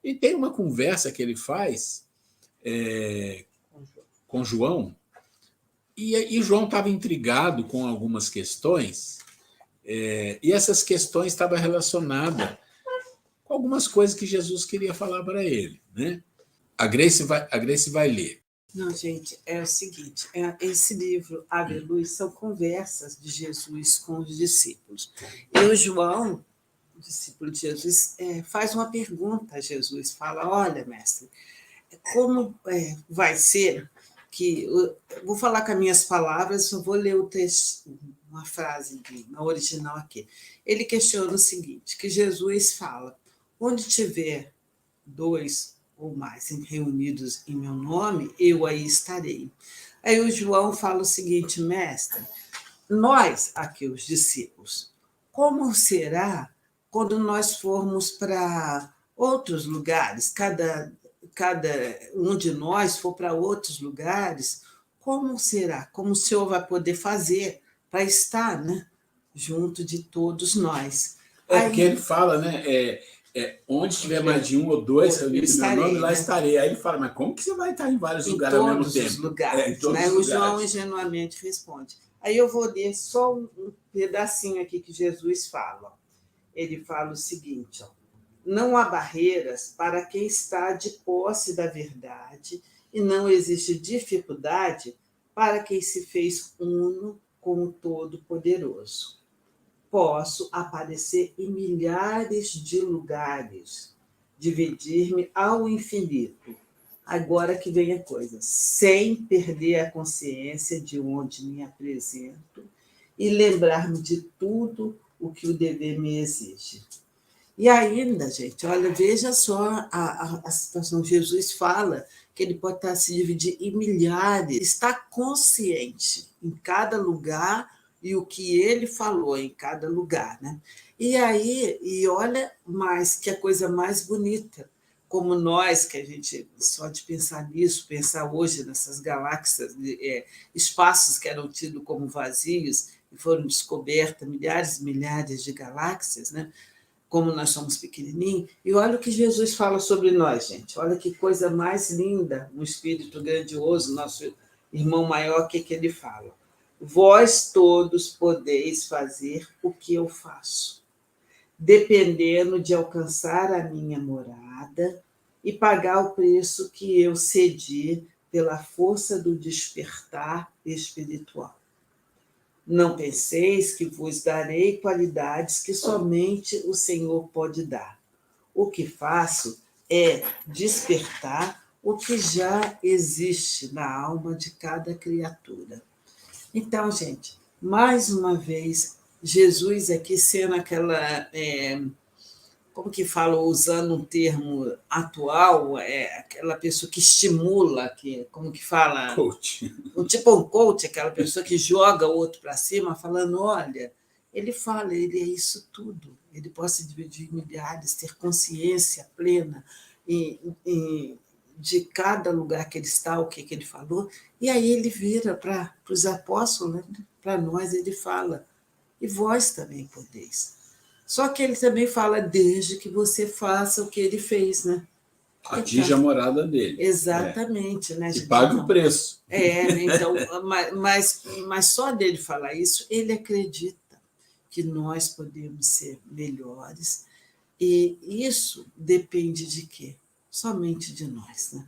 E tem uma conversa que ele faz com João, e João estava intrigado com algumas questões, e essas questões estavam relacionadas com algumas coisas que Jesus queria falar para ele. Né? A Grace vai ler. Não, gente, é o seguinte, esse livro, Ave Luz, são conversas de Jesus com os discípulos. E o João, o discípulo de Jesus, faz uma pergunta a Jesus, fala, olha, mestre, como vai ser que... Vou falar com as minhas palavras, só vou ler o texto, uma frase na original aqui. Ele questiona o seguinte, que Jesus fala, onde tiver 2 ou mais reunidos em meu nome, eu aí estarei. Aí o João fala o seguinte, mestre, nós, aqui os discípulos, como será quando nós formos para outros lugares, cada um de nós for para outros lugares, como será? Como o Senhor vai poder fazer para estar, né, junto de todos nós? Porque ele fala, né, onde tiver mais de 1 ou 2 reunidos em meu nome, lá estarei. Aí ele fala, mas como que você vai estar em vários lugares ao mesmo tempo? Em todos os lugares, né? O João ingenuamente responde. Aí eu vou ler só um pedacinho aqui que Jesus fala. Ele fala o seguinte, ó, não há barreiras para quem está de posse da verdade e não existe dificuldade para quem se fez uno com o Todo-Poderoso. Posso aparecer em milhares de lugares, dividir-me ao infinito. Agora que vem a coisa, sem perder a consciência de onde me apresento e lembrar-me de tudo o que o dever me exige. E ainda, gente, olha, veja só a situação. Jesus fala que ele pode estar se dividir em milhares, está consciente em cada lugar e o que ele falou em cada lugar, né? E aí, olha mais que a coisa mais bonita, como nós, que a gente, só de pensar nisso, pensar hoje nessas galáxias, espaços que eram tidos como vazios e foram descobertas milhares e milhares de galáxias, né? Como nós somos pequenininhos, e olha o que Jesus fala sobre nós, gente, olha que coisa mais linda, um espírito grandioso, nosso irmão maior, o que ele fala? Vós todos podeis fazer o que eu faço, dependendo de alcançar a minha morada e pagar o preço que eu cedi pela força do despertar espiritual. Não penseis que vos darei qualidades que somente o Senhor pode dar. O que faço é despertar o que já existe na alma de cada criatura. Então, gente, mais uma vez, Jesus aqui sendo aquela, como que fala, usando um termo atual, aquela pessoa que estimula, como que fala? Coach. Tipo um coach, aquela pessoa que joga o outro para cima, falando, olha, ele fala, ele é isso tudo, ele pode se dividir em milhares, ter consciência plena de cada lugar que ele está, o que ele falou, e aí ele vira para os apóstolos, né? Para nós ele fala, e vós também podeis. Só que ele também fala, desde que você faça o que ele fez, né? Atinja a morada dele. Exatamente, né, E gente? pague o preço. Né? Então, mas só dele falar isso, ele acredita que nós podemos ser melhores, e isso depende de quê? Somente de nós, né?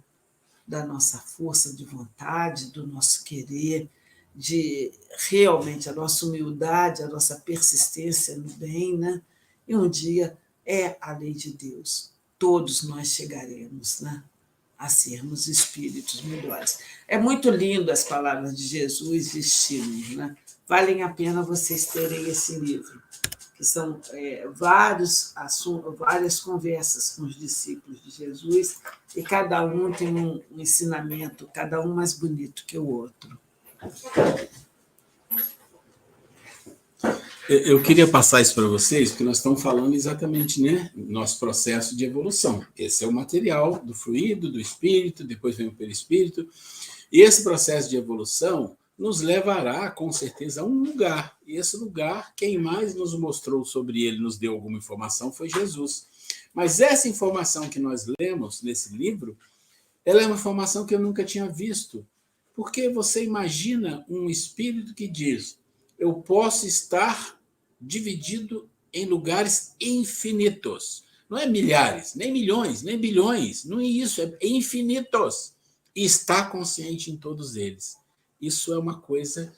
Da nossa força de vontade, do nosso querer, de realmente a nossa humildade, a nossa persistência no bem, né? E um dia é a lei de Deus. Todos nós chegaremos, né? A sermos espíritos melhores. É muito lindo as palavras de Jesus de estímulo, né? Valem a pena vocês terem esse livro, que são vários assuntos, várias conversas com os discípulos de Jesus, e cada um tem um ensinamento, cada um mais bonito que o outro. Eu queria passar isso para vocês, porque nós estamos falando exatamente, né, nosso processo de evolução. Esse é o material do fluido, do espírito, depois vem o perispírito. E esse processo de evolução nos levará, com certeza, a um lugar. E esse lugar, quem mais nos mostrou sobre ele, nos deu alguma informação, foi Jesus. Mas essa informação que nós lemos nesse livro, ela é uma informação que eu nunca tinha visto. Porque você imagina um espírito que diz: eu posso estar dividido em lugares infinitos. Não é milhares, nem milhões, nem bilhões. Não é isso, é infinitos. E está consciente em todos eles. Isso é uma coisa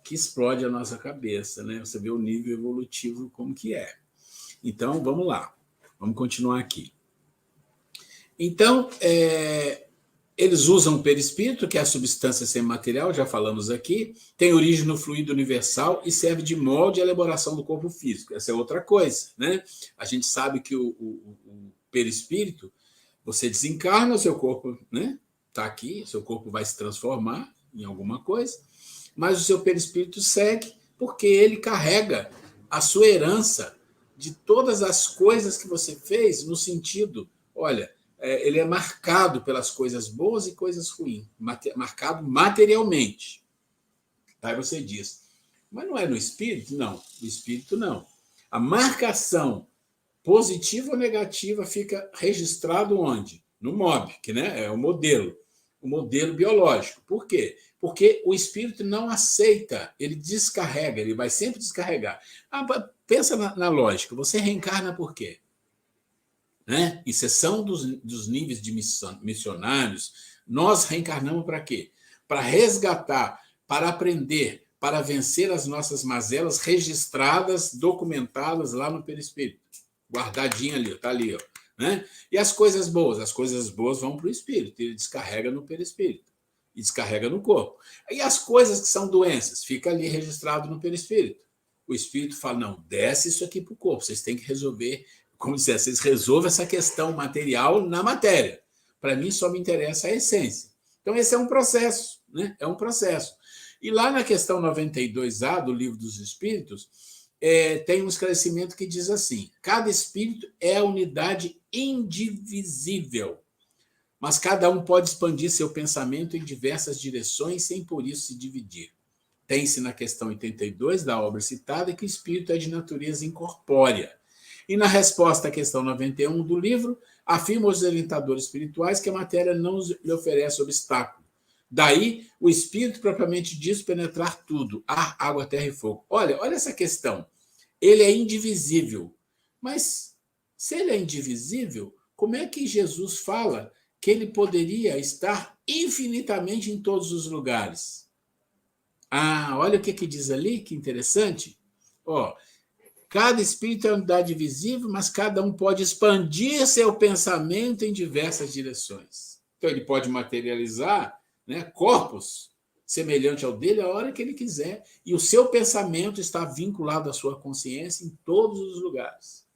que explode a nossa cabeça, né? Você vê o nível evolutivo como que é. Então, vamos lá. Vamos continuar aqui. Então, eles usam o perispírito, que é a substância semimaterial, já falamos aqui, tem origem no fluido universal e serve de molde à elaboração do corpo físico. Essa é outra coisa, né? A gente sabe que o perispírito, você desencarna, o seu corpo, né, está aqui, seu corpo vai se transformar em alguma coisa, mas o seu perispírito segue porque ele carrega a sua herança de todas as coisas que você fez, no sentido, olha, ele é marcado pelas coisas boas e coisas ruins, marcado materialmente. Aí você diz, mas não é no espírito? Não, no espírito não. A marcação positiva ou negativa fica registrado onde? No MOB, que, né, é o modelo biológico. Por quê? Porque o espírito não aceita, ele descarrega, ele vai sempre descarregar. Pensa na lógica, você reencarna por quê? Né? Exceção dos níveis de missionários, nós reencarnamos para quê? Para resgatar, para aprender, para vencer as nossas mazelas registradas, documentadas lá no perispírito. Guardadinho ali, está ali. Ó, né? E as coisas boas vão para o espírito, ele descarrega no perispírito e descarrega no corpo. E as coisas que são doenças, fica ali registrado no perispírito. O espírito fala, não, desce isso aqui para o corpo, vocês têm que resolver, como dizer, vocês resolvem essa questão material na matéria. Para mim, só me interessa a essência. Então, esse é um processo, né? É um processo. E lá na questão 92A do Livro dos Espíritos, tem um esclarecimento que diz assim: cada espírito é a unidade indivisível, mas cada um pode expandir seu pensamento em diversas direções sem por isso se dividir. Tem-se na questão 82 da obra citada que o espírito é de natureza incorpórea. E na resposta à questão 91 do livro, afirmam os orientadores espirituais que a matéria não lhe oferece obstáculo. Daí, o espírito propriamente diz penetrar tudo, ar, água, terra e fogo. Olha essa questão. Ele é indivisível. Mas, se ele é indivisível, como é que Jesus fala que ele poderia estar infinitamente em todos os lugares? Olha o que diz ali, que interessante. Cada espírito é uma unidade visível, mas cada um pode expandir seu pensamento em diversas direções. Então, ele pode materializar, né, corpos semelhante ao dele a hora que ele quiser, e o seu pensamento está vinculado à sua consciência em todos os lugares.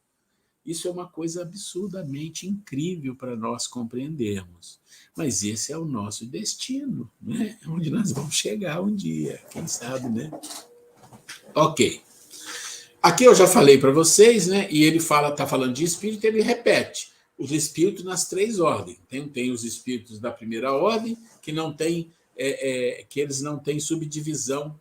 Isso é uma coisa absurdamente incrível para nós compreendermos. Mas esse é o nosso destino, né? Onde nós vamos chegar um dia, quem sabe, né? Ok. Aqui eu já falei para vocês, né? E ele está falando de espírito, ele repete os espíritos nas 3 ordens. Tem os espíritos da primeira ordem, que não tem, que eles não têm subdivisão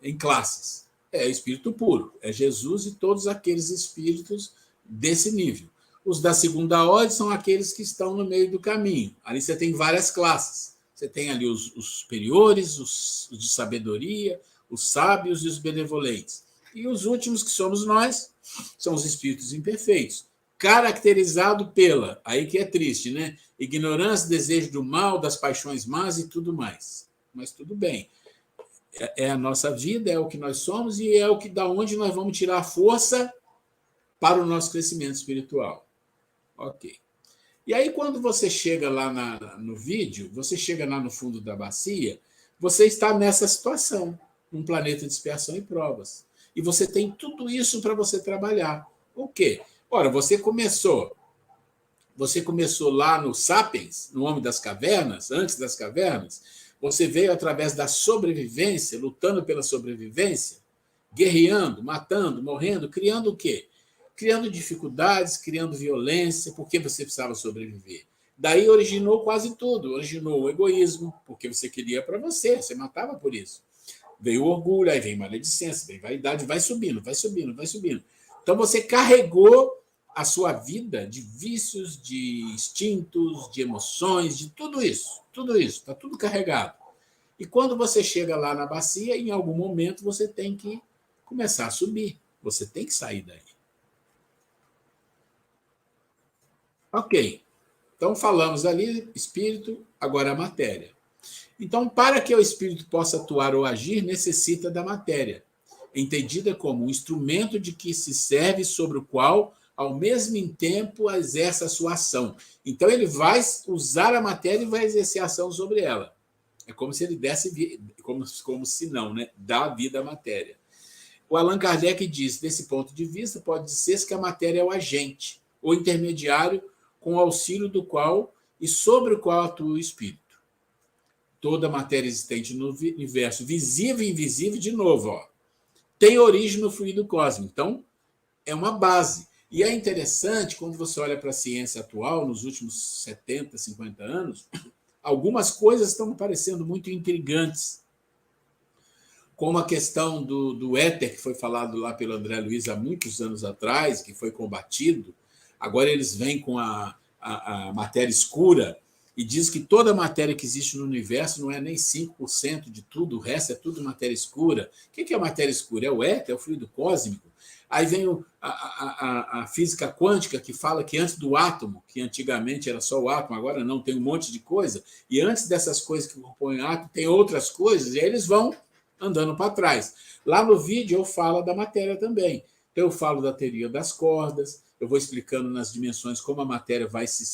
em classes. É espírito puro, é Jesus e todos aqueles espíritos desse nível. Os da segunda ordem são aqueles que estão no meio do caminho. Ali você tem várias classes. Você tem ali os superiores, os de sabedoria, os sábios e os benevolentes. E os últimos, que somos nós, são os espíritos imperfeitos, caracterizado pela, aí que é triste, né? Ignorância, desejo do mal, das paixões más e tudo mais. Mas tudo bem. É a nossa vida, é o que nós somos e é o que da onde nós vamos tirar a força para o nosso crescimento espiritual. Ok. E aí, quando você chega lá no vídeo, você chega lá no fundo da bacia, você está nessa situação, num planeta de dispersão e provas. E você tem tudo isso para você trabalhar. O quê? Ora, você começou lá no Sapiens, no Homem das Cavernas, antes das cavernas, você veio através da sobrevivência, lutando pela sobrevivência, guerreando, matando, morrendo, criando o quê? Criando dificuldades, criando violência, porque você precisava sobreviver. Daí originou quase tudo. Originou o egoísmo, porque você queria para você matava por isso. Veio o orgulho, aí vem maledicência, vem vaidade, vai subindo, vai subindo, vai subindo. Então você carregou a sua vida de vícios, de instintos, de emoções, de tudo isso, está tudo carregado. E quando você chega lá na bacia, em algum momento você tem que começar a subir, você tem que sair daí. Ok, então falamos ali espírito, agora a matéria. Então, para que o espírito possa atuar ou agir, necessita da matéria, entendida como um instrumento de que se serve sobre o qual, ao mesmo tempo, exerce a sua ação. Então, ele vai usar a matéria e vai exercer a ação sobre ela. É como se ele desse, como se não, né? Dá vida à matéria. O Allan Kardec diz, desse ponto de vista, pode dizer-se que a matéria é o agente, o intermediário, com o auxílio do qual e sobre o qual atua o espírito. Toda a matéria existente no universo, visível e invisível, de novo, tem origem no fluido cósmico. Então, é uma base. E é interessante, quando você olha para a ciência atual, nos últimos 70, 50 anos, algumas coisas estão parecendo muito intrigantes, como a questão do éter, que foi falado lá pelo André Luiz há muitos anos atrás, que foi combatido. Agora eles vêm com a matéria escura e diz que toda a matéria que existe no universo não é nem 5% de tudo, o resto é tudo matéria escura. O que é a matéria escura? É o éter, é o fluido cósmico. Aí vem a física quântica, que fala que antes do átomo, que antigamente era só o átomo, agora não, tem um monte de coisa, e antes dessas coisas que compõem o átomo, tem outras coisas, e aí eles vão andando para trás. Lá no vídeo eu falo da matéria também. Então eu falo da teoria das cordas, eu vou explicando nas dimensões como a matéria vai se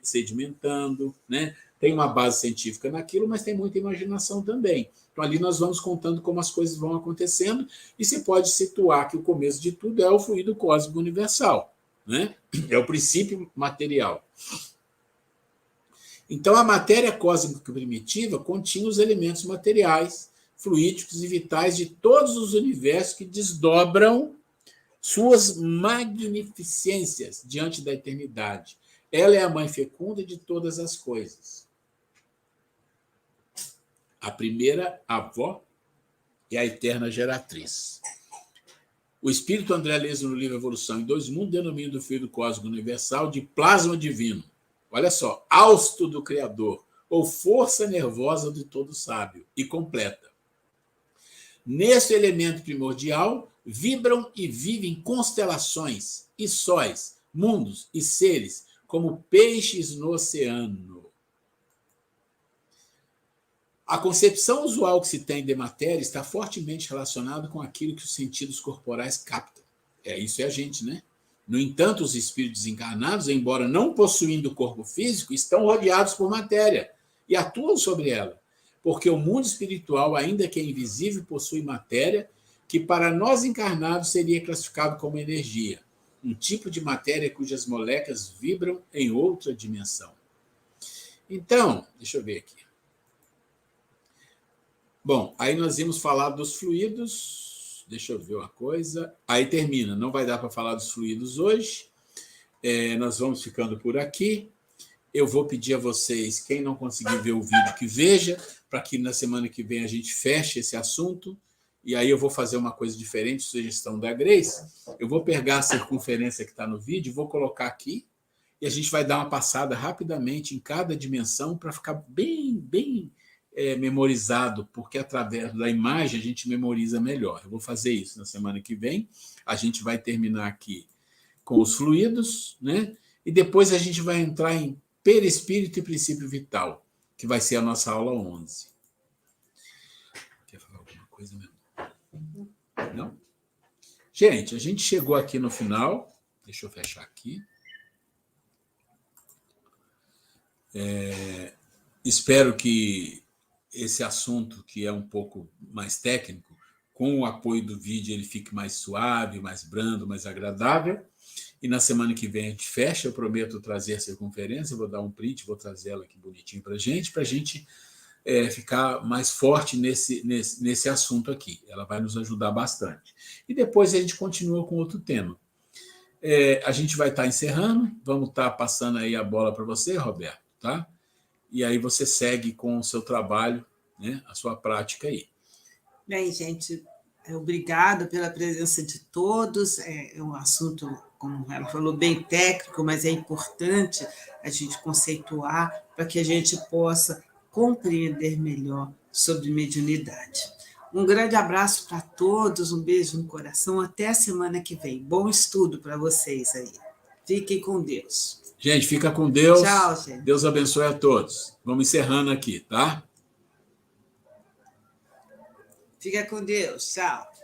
sedimentando, né? Tem uma base científica naquilo, mas tem muita imaginação também. Então ali nós vamos contando como as coisas vão acontecendo e se pode situar que o começo de tudo é o fluido cósmico universal, né? É o princípio material. Então a matéria cósmica primitiva continha os elementos materiais, fluídicos e vitais de todos os universos que desdobram suas magnificências diante da eternidade. Ela é a mãe fecunda de todas as coisas. A primeira avó e a eterna geratriz. O espírito André Luiz, no livro Evolução em Dois Mundos, denomina o fluido cósmico universal de plasma divino. Olha só, hausto do Criador, ou força nervosa de todo sábio, e completa. Nesse elemento primordial, vibram e vivem constelações e sóis, mundos e seres, como peixes no oceano. A concepção usual que se tem de matéria está fortemente relacionada com aquilo que os sentidos corporais captam. Isso é a gente, né? No entanto, os espíritos encarnados, embora não possuindo corpo físico, estão rodeados por matéria e atuam sobre ela, porque o mundo espiritual, ainda que é invisível, possui matéria que para nós encarnados seria classificado como energia, um tipo de matéria cujas moléculas vibram em outra dimensão. Então, deixa eu ver aqui. Bom, aí nós íamos falar dos fluidos, deixa eu ver uma coisa, aí termina, não vai dar para falar dos fluidos hoje, nós vamos ficando por aqui. Eu vou pedir a vocês, quem não conseguir ver o vídeo, que veja, para que na semana que vem a gente feche esse assunto e aí eu vou fazer uma coisa diferente, sugestão da Grace, eu vou pegar a circunferência que está no vídeo, vou colocar aqui, e a gente vai dar uma passada rapidamente em cada dimensão para ficar bem memorizado, porque através da imagem a gente memoriza melhor. Eu vou fazer isso na semana que vem. A gente vai terminar aqui com os fluidos, né? E depois a gente vai entrar em perispírito e princípio vital, que vai ser a nossa aula 11. Quer falar alguma coisa mesmo? Não? Gente, a gente chegou aqui no final. Deixa eu fechar aqui. Espero que esse assunto, que é um pouco mais técnico, com o apoio do vídeo, ele fique mais suave, mais brando, mais agradável. E na semana que vem a gente fecha. Eu prometo trazer a circunferência, eu vou dar um print, vou trazer ela aqui bonitinho para a gente ficar mais forte nesse assunto aqui. Ela vai nos ajudar bastante. E depois a gente continua com outro tema. A gente vai estar encerrando, vamos estar passando aí a bola para você, Roberto, tá? E aí você segue com o seu trabalho, né, a sua prática aí. Bem, gente, obrigada pela presença de todos. É um assunto, como ela falou, bem técnico, mas é importante a gente conceituar para que a gente possa compreender melhor sobre mediunidade. Um grande abraço para todos, um beijo no coração, até a semana que vem. Bom estudo para vocês aí. Fiquem com Deus. Gente, fica com Deus. Tchau, gente. Deus abençoe a todos. Vamos encerrando aqui, tá? Fica com Deus. Tchau.